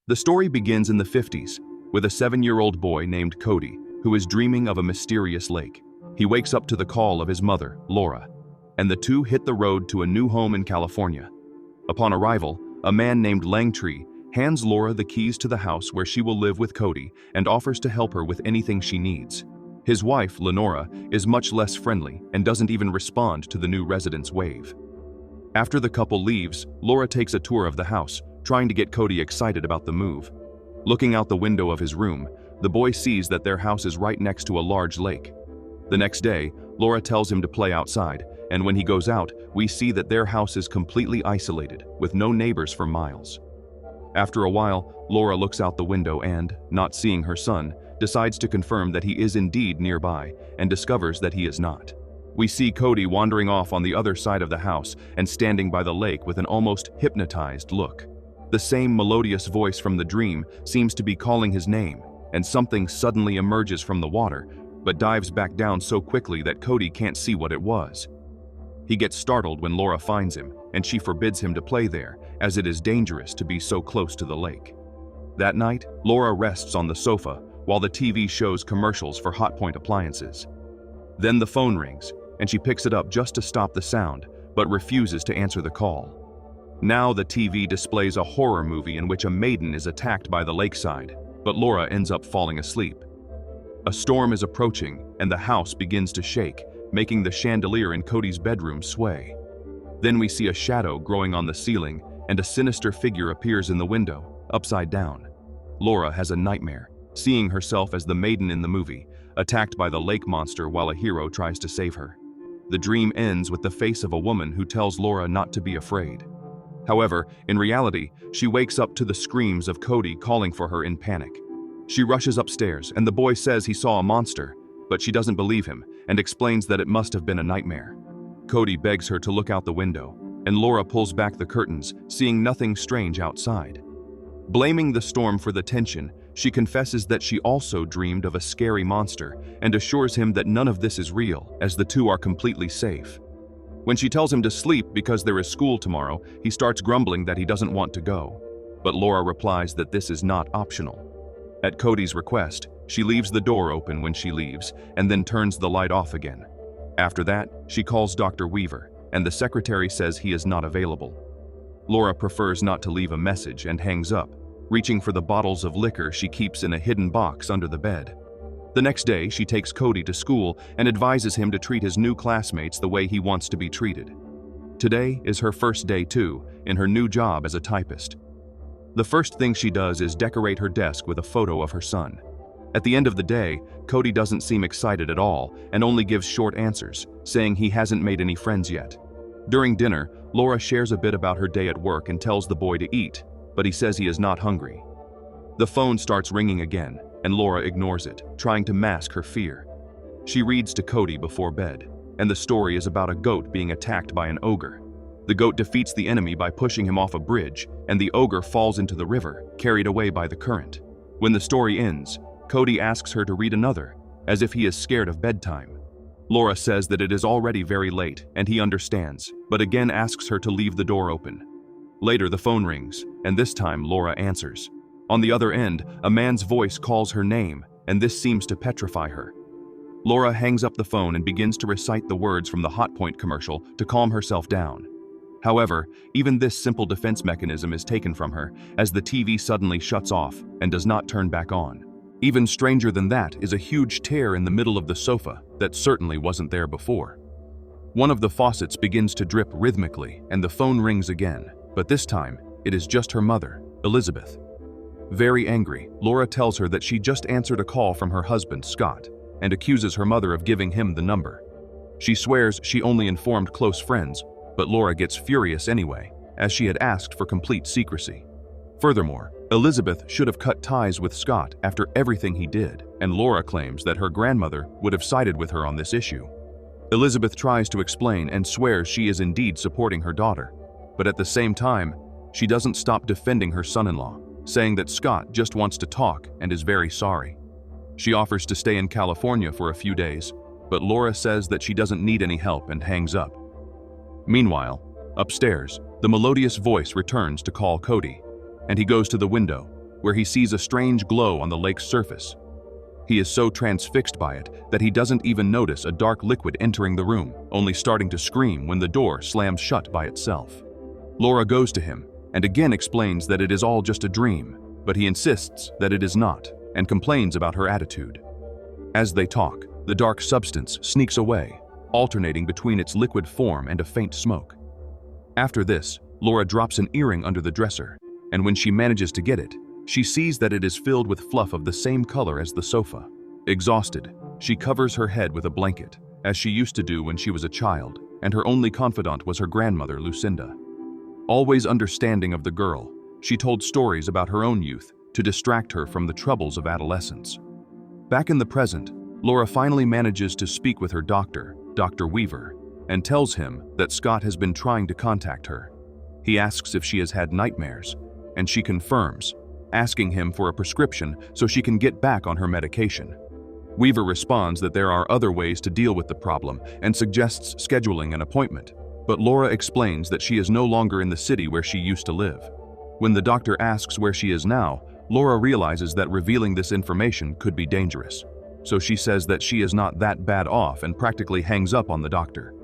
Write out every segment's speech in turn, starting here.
The story begins in the 50s with a 7-year-old boy named Cody who is dreaming of a mysterious lake. He wakes up to the call of his mother, Laura, and the two hit the road to a new home in California. Upon arrival, a man named Langtree hands Laura the keys to the house where she will live with Cody and offers to help her with anything she needs. His wife, Lenora, is much less friendly and doesn't even respond to the new residents' wave. After the couple leaves, Laura takes a tour of the house, trying to get Cody excited about the move. Looking out the window of his room, the boy sees that their house is right next to a large lake. The next day, Laura tells him to play outside, and when he goes out, we see that their house is completely isolated, with no neighbors for miles. After a while, Laura looks out the window and, not seeing her son, decides to confirm that he is indeed nearby, and discovers that he is not. We see Cody wandering off on the other side of the house and standing by the lake with an almost hypnotized look. The same melodious voice from the dream seems to be calling his name, and something suddenly emerges from the water, but dives back down so quickly that Cody can't see what it was. He gets startled when Laura finds him, and she forbids him to play there, as it is dangerous to be so close to the lake. That night, Laura rests on the sofa while the TV shows commercials for Hotpoint appliances. Then the phone rings, and she picks it up just to stop the sound, but refuses to answer the call. Now the TV displays a horror movie in which a maiden is attacked by the lakeside, but Laura ends up falling asleep. A storm is approaching, and the house begins to shake, making the chandelier in Cody's bedroom sway. Then we see a shadow growing on the ceiling, and a sinister figure appears in the window, upside down. Laura has a nightmare, seeing herself as the maiden in the movie, attacked by the lake monster while a hero tries to save her. The dream ends with the face of a woman who tells Laura not to be afraid. However, in reality, she wakes up to the screams of Cody calling for her in panic. She rushes upstairs, and the boy says he saw a monster, but she doesn't believe him and explains that it must have been a nightmare. Cody begs her to look out the window, and Laura pulls back the curtains, seeing nothing strange outside. Blaming the storm for the tension, she confesses that she also dreamed of a scary monster and assures him that none of this is real, as the two are completely safe. When she tells him to sleep because there is school tomorrow, he starts grumbling that he doesn't want to go. But Laura replies that this is not optional. At Cody's request, she leaves the door open when she leaves and then turns the light off again. After that, she calls Dr. Weaver, and the secretary says he is not available. Laura prefers not to leave a message and hangs up, reaching for the bottles of liquor she keeps in a hidden box under the bed. The next day, she takes Cody to school and advises him to treat his new classmates the way he wants to be treated. Today is her first day, too, in her new job as a typist. The first thing she does is decorate her desk with a photo of her son. At the end of the day, Cody doesn't seem excited at all and only gives short answers, saying he hasn't made any friends yet. During dinner, Laura shares a bit about her day at work and tells the boy to eat, but he says he is not hungry. The phone starts ringing again, and Laura ignores it, trying to mask her fear. She reads to Cody before bed, and the story is about a goat being attacked by an ogre. The goat defeats the enemy by pushing him off a bridge, and the ogre falls into the river, carried away by the current. When the story ends, Cody asks her to read another, as if he is scared of bedtime. Laura says that it is already very late, and he understands, but again asks her to leave the door open. Later, the phone rings, and this time Laura answers. On the other end, a man's voice calls her name, and this seems to petrify her. Laura hangs up the phone and begins to recite the words from the Hotpoint commercial to calm herself down. However, even this simple defense mechanism is taken from her, as the TV suddenly shuts off and does not turn back on. Even stranger than that is a huge tear in the middle of the sofa that certainly wasn't there before. One of the faucets begins to drip rhythmically, and the phone rings again, but this time, it is just her mother, Elizabeth. Very angry, Laura tells her that she just answered a call from her husband, Scott, and accuses her mother of giving him the number. She swears she only informed close friends, but Laura gets furious anyway, as she had asked for complete secrecy. Furthermore, Elizabeth should have cut ties with Scott after everything he did, and Laura claims that her grandmother would have sided with her on this issue. Elizabeth tries to explain and swears she is indeed supporting her daughter, but at the same time, she doesn't stop defending her son-in-law, saying that Scott just wants to talk and is very sorry. She offers to stay in California for a few days, but Laura says that she doesn't need any help and hangs up. Meanwhile, upstairs, the melodious voice returns to call Cody, and he goes to the window, where he sees a strange glow on the lake's surface. He is so transfixed by it that he doesn't even notice a dark liquid entering the room, only starting to scream when the door slams shut by itself. Laura goes to him and again explains that it is all just a dream, but he insists that it is not and complains about her attitude. As they talk, the dark substance sneaks away, alternating between its liquid form and a faint smoke. After this, Laura drops an earring under the dresser, and when she manages to get it, she sees that it is filled with fluff of the same color as the sofa. Exhausted, she covers her head with a blanket, as she used to do when she was a child, and her only confidant was her grandmother, Lucinda. Always understanding of the girl, she told stories about her own youth to distract her from the troubles of adolescence. Back in the present, Laura finally manages to speak with her doctor, Dr. Weaver, and tells him that Scott has been trying to contact her. He asks if she has had nightmares, and she confirms, asking him for a prescription so she can get back on her medication. Weaver responds that there are other ways to deal with the problem and suggests scheduling an appointment, but Laura explains that she is no longer in the city where she used to live. When the doctor asks where she is now, Laura realizes that revealing this information could be dangerous. So she says that she is not that bad off and practically hangs up on the doctor.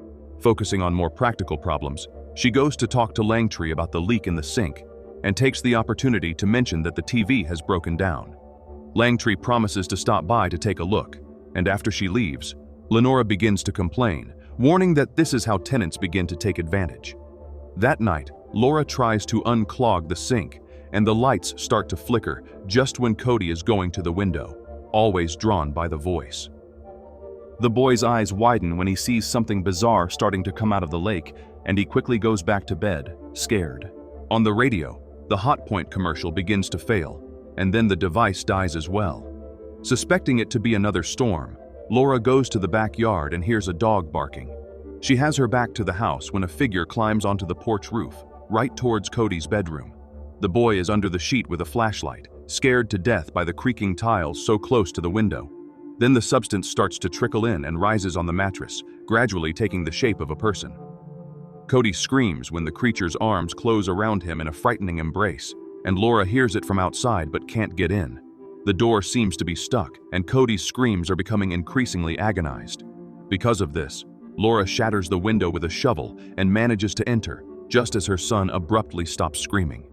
Focusing on more practical problems, she goes to talk to Langtree about the leak in the sink and takes the opportunity to mention that the TV has broken down. Langtree promises to stop by to take a look, and after she leaves, Lenora begins to complain, warning that this is how tenants begin to take advantage. That night, Laura tries to unclog the sink, and the lights start to flicker just when Cody is going to the window, always drawn by the voice. The boy's eyes widen when he sees something bizarre starting to come out of the lake, and he quickly goes back to bed, scared. On the radio, the Hotpoint commercial begins to fail, and then the device dies as well. Suspecting it to be another storm, Laura goes to the backyard and hears a dog barking. She has her back to the house when a figure climbs onto the porch roof, right towards Cody's bedroom. The boy is under the sheet with a flashlight, scared to death by the creaking tiles so close to the window. Then the substance starts to trickle in and rises on the mattress, gradually taking the shape of a person. Cody screams when the creature's arms close around him in a frightening embrace, and Laura hears it from outside but can't get in. The door seems to be stuck, and Cody's screams are becoming increasingly agonized. Because of this, Laura shatters the window with a shovel and manages to enter, just as her son abruptly stops screaming.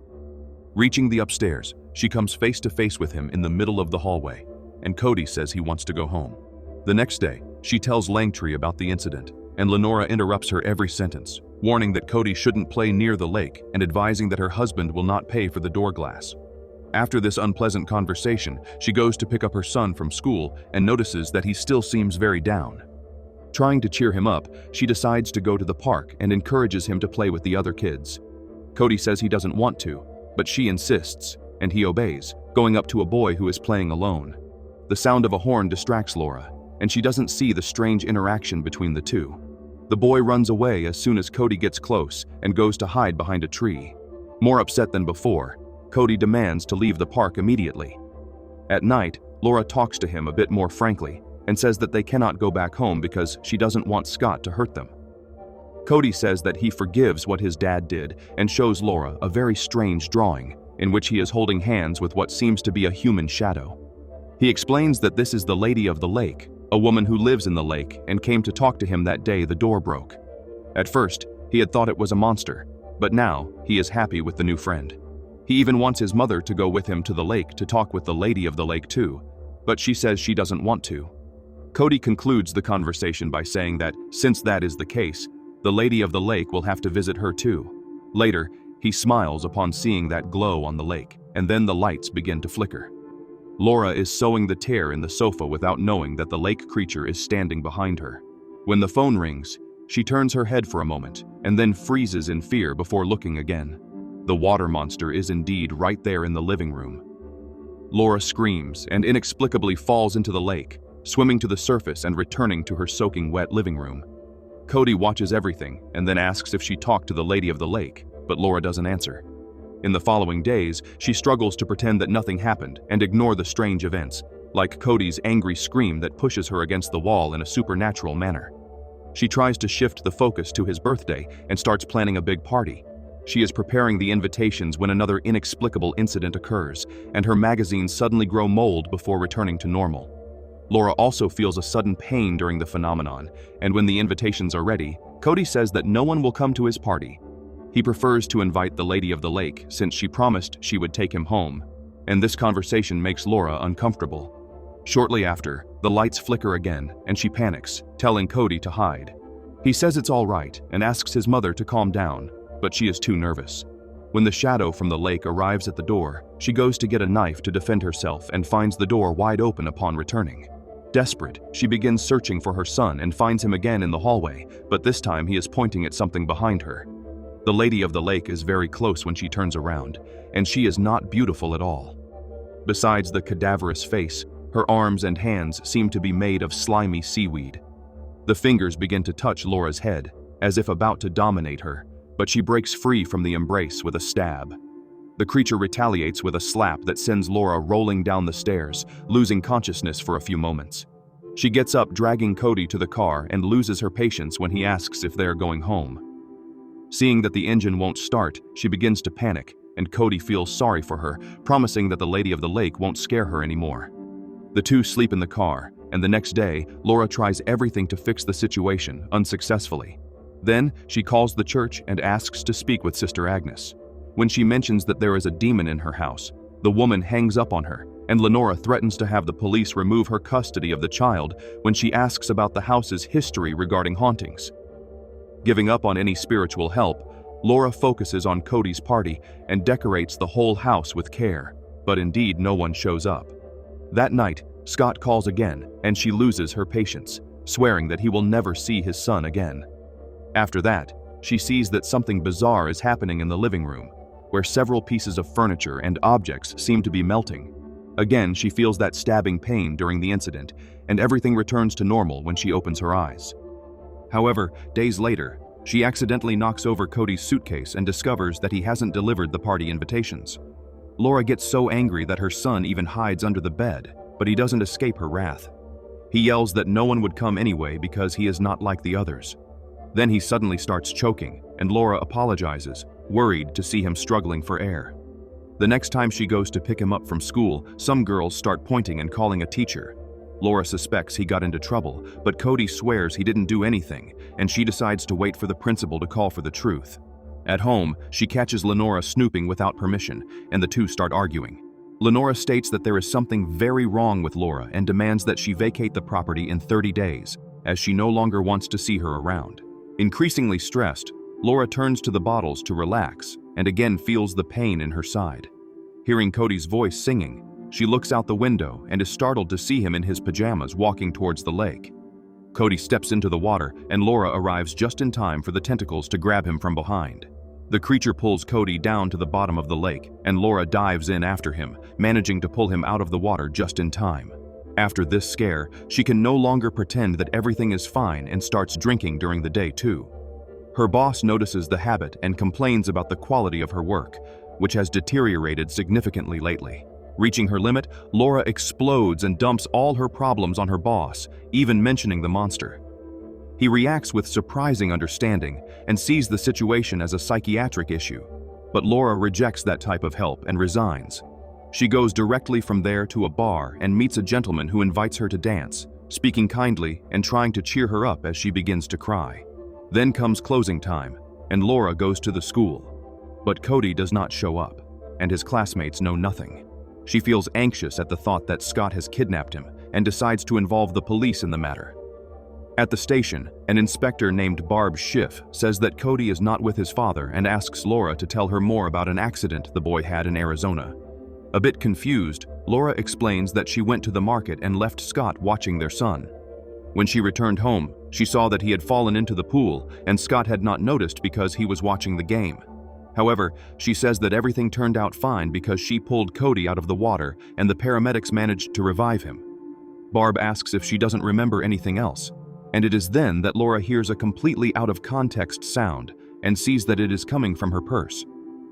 Reaching the upstairs, she comes face to face with him in the middle of the hallway, and Cody says he wants to go home. The next day, she tells Langtree about the incident, and Lenora interrupts her every sentence, warning that Cody shouldn't play near the lake and advising that her husband will not pay for the door glass. After this unpleasant conversation, she goes to pick up her son from school and notices that he still seems very down. Trying to cheer him up, she decides to go to the park and encourages him to play with the other kids. Cody says he doesn't want to, but she insists, and he obeys, going up to a boy who is playing alone. The sound of a horn distracts Laura, and she doesn't see the strange interaction between the two. The boy runs away as soon as Cody gets close and goes to hide behind a tree. More upset than before, Cody demands to leave the park immediately. At night, Laura talks to him a bit more frankly and says that they cannot go back home because she doesn't want Scott to hurt them. Cody says that he forgives what his dad did and shows Laura a very strange drawing in which he is holding hands with what seems to be a human shadow. He explains that this is the Lady of the Lake, a woman who lives in the lake and came to talk to him that day the door broke. At first, he had thought it was a monster, but now he is happy with the new friend. He even wants his mother to go with him to the lake to talk with the Lady of the Lake too, but she says she doesn't want to. Cody concludes the conversation by saying that since that is the case, the Lady of the Lake will have to visit her too. Later, he smiles upon seeing that glow on the lake, and then the lights begin to flicker. Laura is sewing the tear in the sofa without knowing that the lake creature is standing behind her. When the phone rings, she turns her head for a moment and then freezes in fear before looking again. The water monster is indeed right there in the living room. Laura screams and inexplicably falls into the lake, swimming to the surface and returning to her soaking wet living room. Cody watches everything and then asks if she talked to the Lady of the Lake, but Laura doesn't answer. In the following days, she struggles to pretend that nothing happened and ignore the strange events, like Cody's angry scream that pushes her against the wall in a supernatural manner. She tries to shift the focus to his birthday and starts planning a big party. She is preparing the invitations when another inexplicable incident occurs, and her magazines suddenly grow mold before returning to normal. Laura also feels a sudden pain during the phenomenon, and when the invitations are ready, Cody says that no one will come to his party. He prefers to invite the lady of the lake since she promised she would take him home, and this conversation makes Laura uncomfortable. Shortly after, the lights flicker again, and she panics, telling Cody to hide. He says it's all right and asks his mother to calm down, but she is too nervous. When the shadow from the lake arrives at the door, she goes to get a knife to defend herself and finds the door wide open upon returning. Desperate, she begins searching for her son and finds him again in the hallway, but this time he is pointing at something behind her. The lady of the lake is very close when she turns around, and she is not beautiful at all. Besides the cadaverous face, her arms and hands seem to be made of slimy seaweed. The fingers begin to touch Laura's head, as if about to dominate her, but she breaks free from the embrace with a stab. The creature retaliates with a slap that sends Laura rolling down the stairs, losing consciousness for a few moments. She gets up, dragging Cody to the car, and loses her patience when he asks if they are going home. Seeing that the engine won't start, she begins to panic, and Cody feels sorry for her, promising that the lady of the lake won't scare her anymore. The two sleep in the car, and the next day, Laura tries everything to fix the situation, unsuccessfully. Then, she calls the church and asks to speak with Sister Agnes. When she mentions that there is a demon in her house, the woman hangs up on her, and Lenora threatens to have the police remove her custody of the child when she asks about the house's history regarding hauntings. Giving up on any spiritual help, Laura focuses on Cody's party and decorates the whole house with care, but indeed no one shows up. That night, Scott calls again, and she loses her patience, swearing that he will never see his son again. After that, she sees that something bizarre is happening in the living room, where several pieces of furniture and objects seem to be melting. Again, she feels that stabbing pain during the incident, and everything returns to normal when she opens her eyes. However, days later, she accidentally knocks over Cody's suitcase and discovers that he hasn't delivered the party invitations. Laura gets so angry that her son even hides under the bed, but he doesn't escape her wrath. He yells that no one would come anyway because he is not like the others. Then he suddenly starts choking, and Laura apologizes, worried to see him struggling for air. The next time she goes to pick him up from school, some girls start pointing and calling a teacher. Laura suspects he got into trouble, but Cody swears he didn't do anything, and she decides to wait for the principal to call for the truth. At home, she catches Lenora snooping without permission, and the two start arguing. Lenora states that there is something very wrong with Laura and demands that she vacate the property in 30 days, as she no longer wants to see her around. Increasingly stressed, Laura turns to the bottles to relax and again feels the pain in her side. Hearing Cody's voice singing, she looks out the window and is startled to see him in his pajamas walking towards the lake. Cody steps into the water and Laura arrives just in time for the tentacles to grab him from behind. The creature pulls Cody down to the bottom of the lake and Laura dives in after him, managing to pull him out of the water just in time. After this scare, she can no longer pretend that everything is fine and starts drinking during the day too. Her boss notices the habit and complains about the quality of her work, which has deteriorated significantly lately. Reaching her limit, Laura explodes and dumps all her problems on her boss, even mentioning the monster. He reacts with surprising understanding and sees the situation as a psychiatric issue, but Laura rejects that type of help and resigns. She goes directly from there to a bar and meets a gentleman who invites her to dance, speaking kindly and trying to cheer her up as she begins to cry. Then comes closing time, and Laura goes to the school. But Cody does not show up, and his classmates know nothing. She feels anxious at the thought that Scott has kidnapped him and decides to involve the police in the matter. At the station, an inspector named Barb Schiff says that Cody is not with his father and asks Laura to tell her more about an accident the boy had in Arizona. A bit confused, Laura explains that she went to the market and left Scott watching their son. When she returned home, she saw that he had fallen into the pool and Scott had not noticed because he was watching the game. However, she says that everything turned out fine because she pulled Cody out of the water and the paramedics managed to revive him. Barb asks if she doesn't remember anything else, and it is then that Laura hears a completely out of context sound and sees that it is coming from her purse.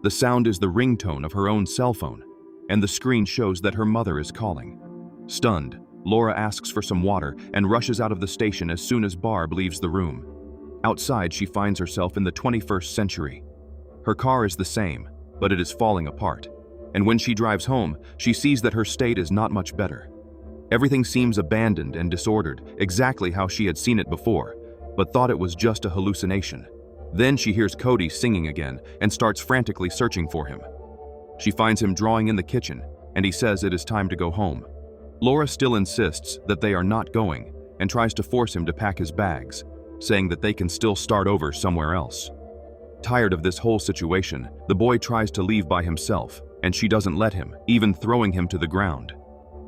The sound is the ringtone of her own cell phone, and the screen shows that her mother is calling. Stunned, Laura asks for some water and rushes out of the station as soon as Barb leaves the room. Outside, she finds herself in the 21st century. Her car is the same, but it is falling apart. And when she drives home, she sees that her state is not much better. Everything seems abandoned and disordered, exactly how she had seen it before, but thought it was just a hallucination. Then she hears Cody singing again and starts frantically searching for him. She finds him drawing in the kitchen, and he says it is time to go home. Laura still insists that they are not going and tries to force him to pack his bags, saying that they can still start over somewhere else. Tired of this whole situation, the boy tries to leave by himself, and she doesn't let him, even throwing him to the ground.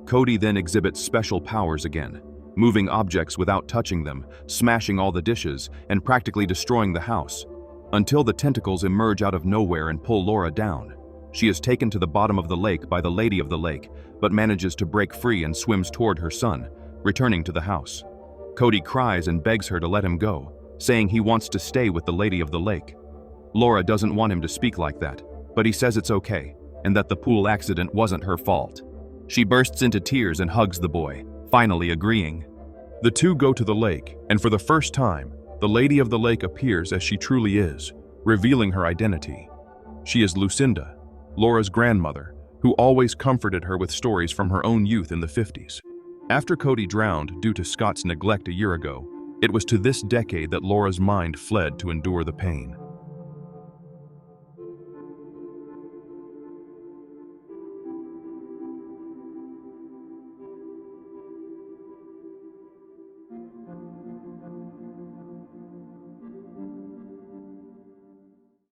Cody then exhibits special powers again, moving objects without touching them, smashing all the dishes, and practically destroying the house, until the tentacles emerge out of nowhere and pull Laura down. She is taken to the bottom of the lake by the lady of the lake, but manages to break free and swims toward her son, returning to the house. Cody cries and begs her to let him go, saying he wants to stay with the lady of the lake. Laura doesn't want him to speak like that, but he says it's okay, and that the pool accident wasn't her fault. She bursts into tears and hugs the boy, finally agreeing. The two go to the lake, and for the first time, the lady of the lake appears as she truly is, revealing her identity. She is Lucinda, Laura's grandmother, who always comforted her with stories from her own youth in the 50s. After Cody drowned due to Scott's neglect a year ago, it was to this decade that Laura's mind fled to endure the pain.